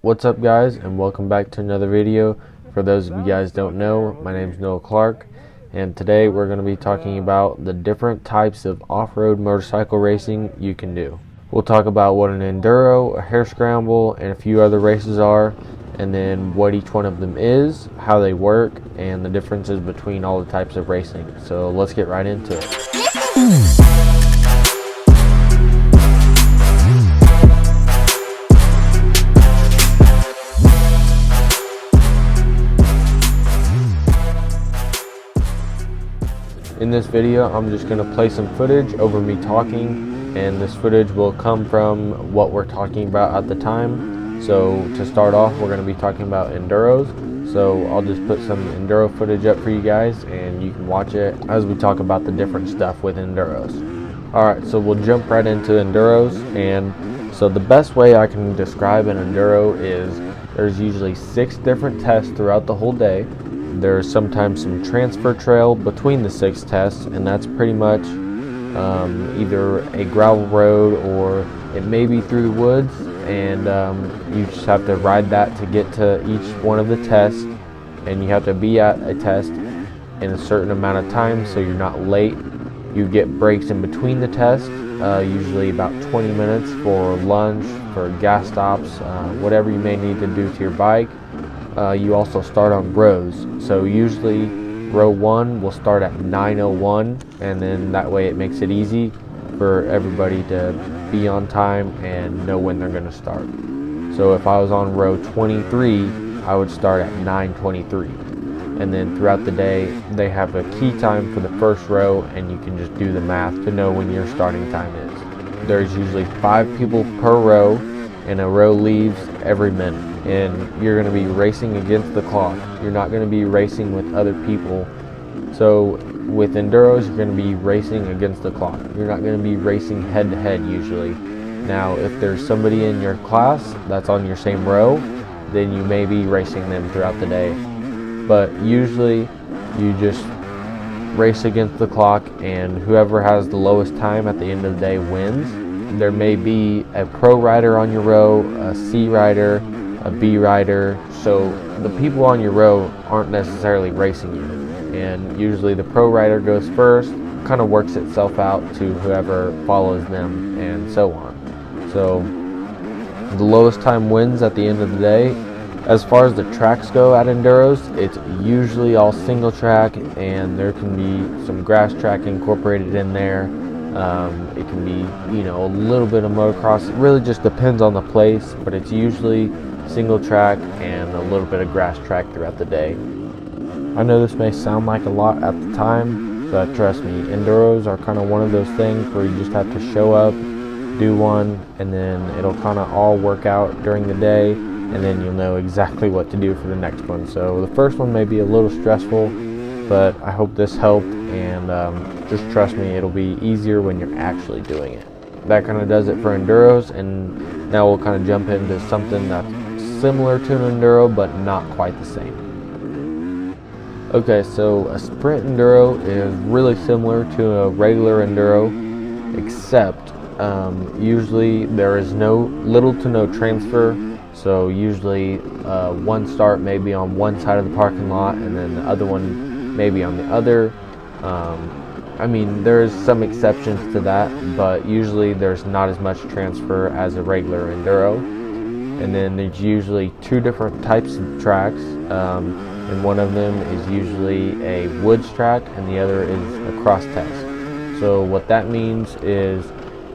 What's up guys, and welcome back to another video. For those of you guys don't know, my name is Noah Clark, and today we're going to be talking about the different types of off-road motorcycle racing you can do. We'll talk about what an Enduro, a Harescramble, and a few other races are, and then what each one of them is, how they work, and the differences between all the types of racing. So let's get right into it. In this video, I'm just going to play some footage over me talking, and this footage will come from what we're talking about at the time. So to start off, we're going to be talking about Enduros. So I'll just put some Enduro footage up for you guys, and you can watch it as we talk about the different stuff with Enduros. Alright, so we'll jump right into Enduros. And so the best way I can describe an Enduro is there's usually 6 different tests throughout the whole day. There's sometimes some transfer trail between the 6 tests, and that's pretty much either a gravel road or it may be through the woods, and you just have to ride that to get to each one of the tests, and you have to be at a test in a certain amount of time so you're not late. You get breaks in between the tests, usually about 20 minutes for lunch, for gas stops, whatever you may need to do to your bike. You also start on rows, so usually row 1 will start at 9:01, and then that way it makes it easy for everybody to be on time and know when they're going to start. So if I was on row 23, I would start at 9:23, and then throughout the day they have a key time for the first row, and you can just do the math to know when your starting time is. There's usually 5 people per row, and a row leaves every minute, and you're going to be racing against the clock. You're not going to be racing with other people. So with Enduros, you're going to be racing against the clock. You're not going to be racing head to head usually. Now if there's somebody in your class that's on your same row, then you may be racing them throughout the day, but usually you just race against the clock, and whoever has the lowest time at the end of the day wins. There may be a pro rider on your row, a C rider, a B rider, so the people on your row aren't necessarily racing you, and usually the pro rider goes first, kind of works itself out to whoever follows them, and so on. So the lowest time wins at the end of the day. As far as the tracks go at Enduros, it's usually all single track, and there can be some grass track incorporated in there. It can be, a little bit of motocross. It really just depends on the place, but it's usually single track and a little bit of grass track throughout the day. I know this may sound like a lot at the time, but trust me, Enduros are kind of one of those things where you just have to show up, do one, and then it'll kind of all work out during the day, and then you'll know exactly what to do for the next one. So the first one may be a little stressful, but I hope this helped, and just trust me, it'll be easier when you're actually doing it. That kind of does it for Enduros, and now we'll kind of jump into something that's similar to an Enduro but not quite the same. Okay, so a sprint Enduro is really similar to a regular Enduro, except usually there is little to no transfer. So usually one start may be on one side of the parking lot, and then the other one may be on the other. There's some exceptions to that, but usually there's not as much transfer as a regular Enduro. And then there's usually 2 different types of tracks, and one of them is usually a woods track, and the other is a cross test. So what that means is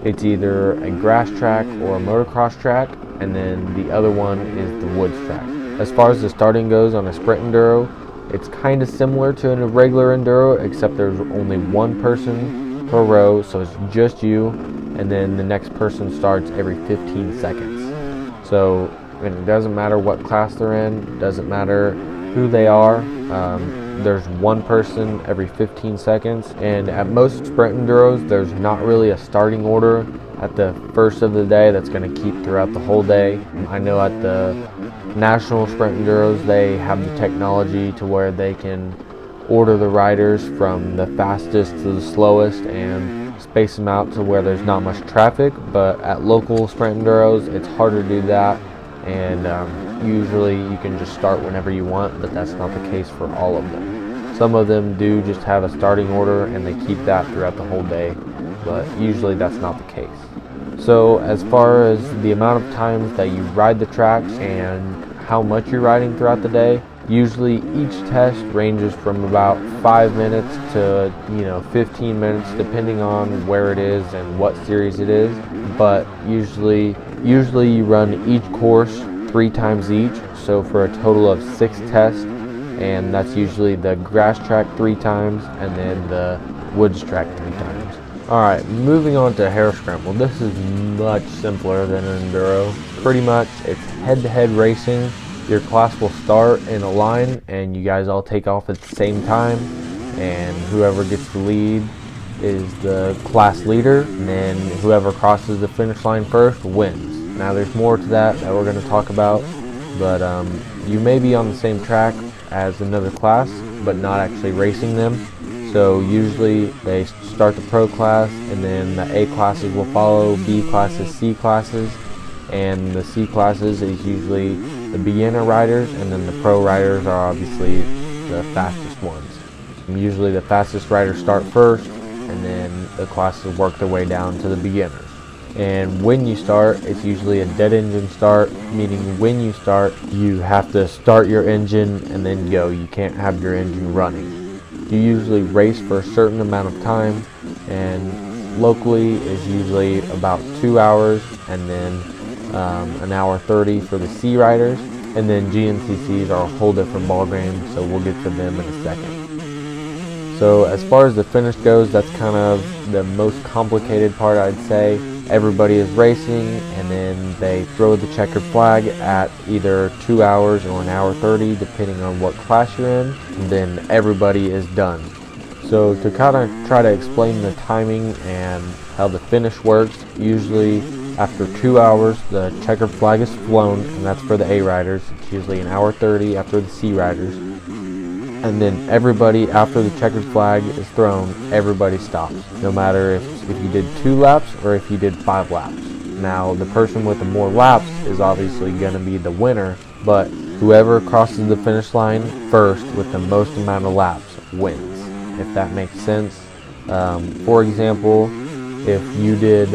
it's either a grass track or a motocross track, and then the other one is the woods track. As far as the starting goes on a sprint Enduro, it's kind of similar to a regular Enduro, except there's only one person per row, so it's just you, and then the next person starts every 15 seconds. So it doesn't matter what class they're in, doesn't matter who they are, there's one person every 15 seconds, and at most sprint Enduros, there's not really a starting order at the first of the day that's going to keep throughout the whole day. I know at the national sprint Enduros, they have the technology to where they can order the riders from the fastest to the slowest and space them out to where there's not much traffic, but at local sprint Enduros, it's harder to do that. and usually you can just start whenever you want, but that's not the case for all of them. Some of them do just have a starting order and they keep that throughout the whole day, but usually that's not the case. So as far as the amount of times that you ride the tracks and how much you're riding throughout the day, usually each test ranges from about 5 minutes to 15 minutes, depending on where it is and what series it is. But usually you run each course 3 times each, so for a total of 6 tests, and that's usually the grass track 3 times and then the woods track 3 times. Alright, moving on to Harescramble. This is much simpler than an Enduro. Pretty much it's head-to-head racing. Your class will start in a line and you guys all take off at the same time, and whoever gets the lead is the class leader, and then whoever crosses the finish line first wins. Now there's more to that we're going to talk about, but you may be on the same track as another class but not actually racing them. So usually they start the pro class and then the A classes will follow, B classes, C classes, and the C classes is usually the beginner riders, and then the pro riders are obviously the fastest ones. Usually the fastest riders start first, and then the classes work their way down to the beginners. And when you start, it's usually a dead engine start, meaning when you start, you have to start your engine and then go. You can't have your engine running. You usually race for a certain amount of time, and locally is usually about 2 hours, and then an hour 30 for the C riders, and then GNCCs are a whole different ballgame, so we'll get to them in a second. So as far as the finish goes, that's kind of the most complicated part, I'd say. Everybody is racing, and then they throw the checkered flag at either 2 hours or an hour 30, depending on what class you're in, and then everybody is done. So to kind of try to explain the timing and how the finish works, usually after 2 hours the checkered flag is flown, and that's for the A riders. It's usually an hour 30 after the C riders, and then everybody, after the checkered flag is thrown, everybody stops, no matter if you did 2 laps or if you did 5 laps. Now the person with the more laps is obviously going to be the winner, but whoever crosses the finish line first with the most amount of laps wins, if that makes sense. For example, if you did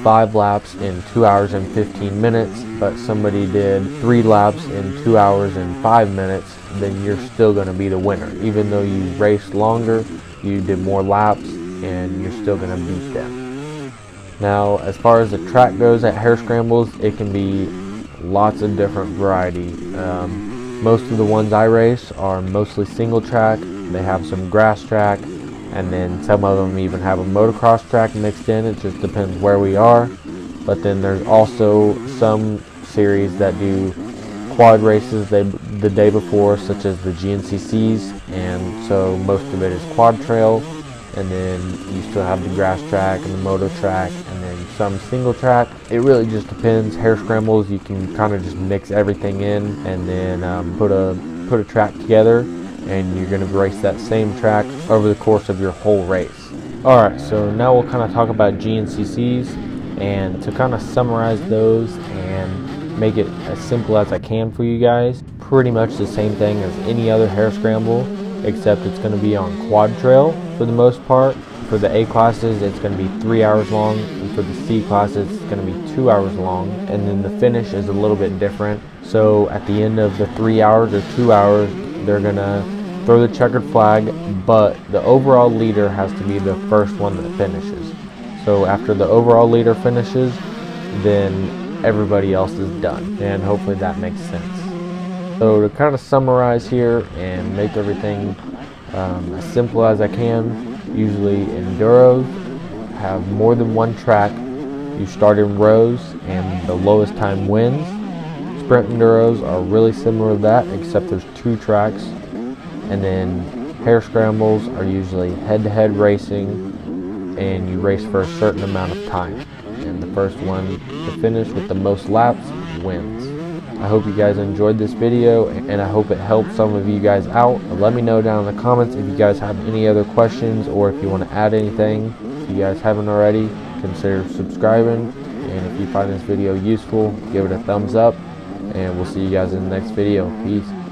5 laps in 2 hours and 15 minutes, but somebody did 3 laps in 2 hours and 5 minutes, then you're still going to be the winner. Even though you raced longer, you did more laps, and you're still going to beat them. Now, as far as the track goes at Harescrambles, it can be lots of different variety. Most of the ones I race are mostly single track. They have some grass track, and then some of them even have a motocross track mixed in. It just depends where we are. But then there's also some series that do quad races the day before, such as the GNCCs, and so most of it is quad trail, and then you still have the grass track and the moto track, and then some single track. It really just depends. Harescrambles, you can kind of just mix everything in, and then put a track together, and you're going to race that same track over the course of your whole race. Alright, so now we'll kind of talk about GNCCs, and to kind of summarize those and make it as simple as I can for you guys, pretty much the same thing as any other Harescramble, except it's going to be on quad trail for the most part. For the A classes, it's going to be 3 hours long, and for the C classes, it's going to be 2 hours long, and then the finish is a little bit different. So at the end of the 3 hours or 2 hours, they're going to throw the checkered flag, but the overall leader has to be the first one that finishes. So after the overall leader finishes, then everybody else is done, and hopefully that makes sense. So to kind of summarize here and make everything as simple as I can, usually Enduros have more than one track. You start in rows and the lowest time wins. Sprint Enduros are really similar to that, except there's 2 tracks. And then Harescrambles are usually head-to-head racing, and you race for a certain amount of time, and the first one to finish with the most laps wins. I hope you guys enjoyed this video, and I hope it helped some of you guys out. Let me know down in the comments if you guys have any other questions, or if you want to add anything. If you guys haven't already, consider subscribing, and if you find this video useful, give it a thumbs up, and we'll see you guys in the next video. Peace.